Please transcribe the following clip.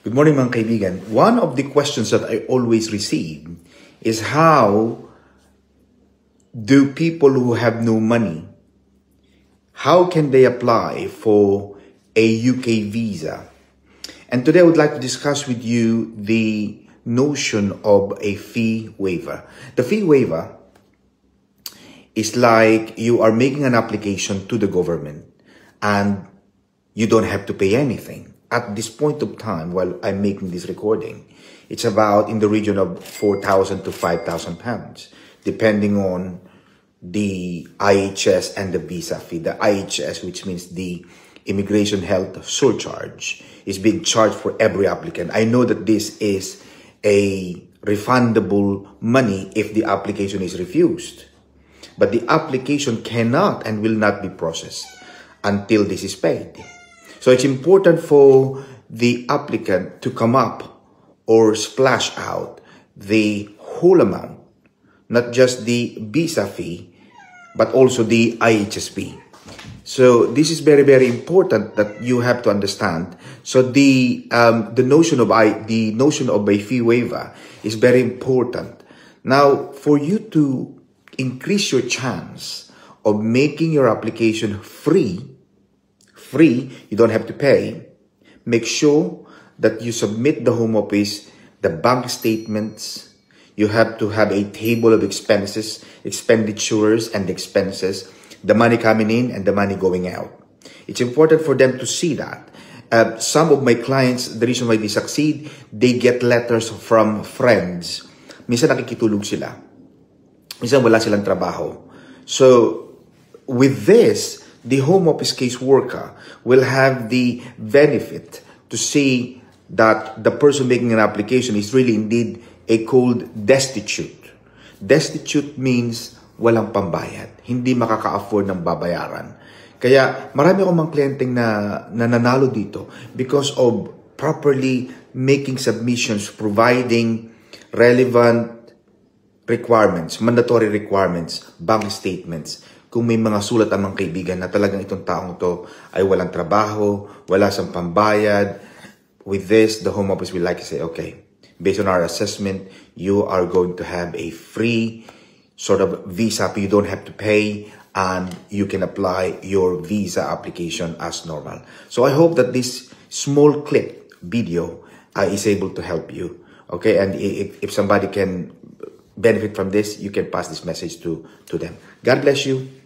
Good morning mga kaibigan. One of the questions that I always receive is how do people who have no money, how can they apply for a UK visa? And today I would like to discuss with you the notion of a fee waiver. The fee waiver is like you are making an application to the government and you don't have to pay anything. At this point of time, while I'm making this recording, it's about in the region of 4,000 to 5,000 pounds, depending on the IHS and the visa fee. The IHS, which means the Immigration Health Surcharge, is being charged for every applicant. I know that this is a refundable money if the application is refused, but the application cannot and will not be processed until this is paid. So it's important for the applicant to come up or splash out the whole amount, not just the visa fee, but also the IHS fee. So this is very, very important that you have to understand. So the notion of a fee waiver is very important. Now, for you to increase your chance of making your application free, you don't have to pay, make sure that you submit the Home Office, the bank statements. You have to have a table of expenses, expenditures and expenses, the money coming in and the money going out. It's important for them to see that. Some of my clients, the reason why they succeed, they get letters from friends. Minsan nakikitulog sila. Minsan wala silang trabaho. So, with this, the Home Office caseworker will have the benefit to see that the person making an application is really indeed called destitute. Destitute means walang pambayad. Hindi makaka-afford ng babayaran. Kaya marami akong mga kliyenteng na nananalo dito because of properly making submissions, providing relevant requirements, mandatory requirements, bank statements. Kung may mga sulat ang mga kaibigan na talagang itong taong to ay walang trabaho, wala sang pambayad, with this, the Home Office will like to say, okay, based on our assessment, you are going to have a free sort of visa. You don't have to pay and you can apply your visa application as normal. So I hope that this small clip video is able to help you. Okay, and if somebody can benefit from this, you can pass this message to them. God bless you.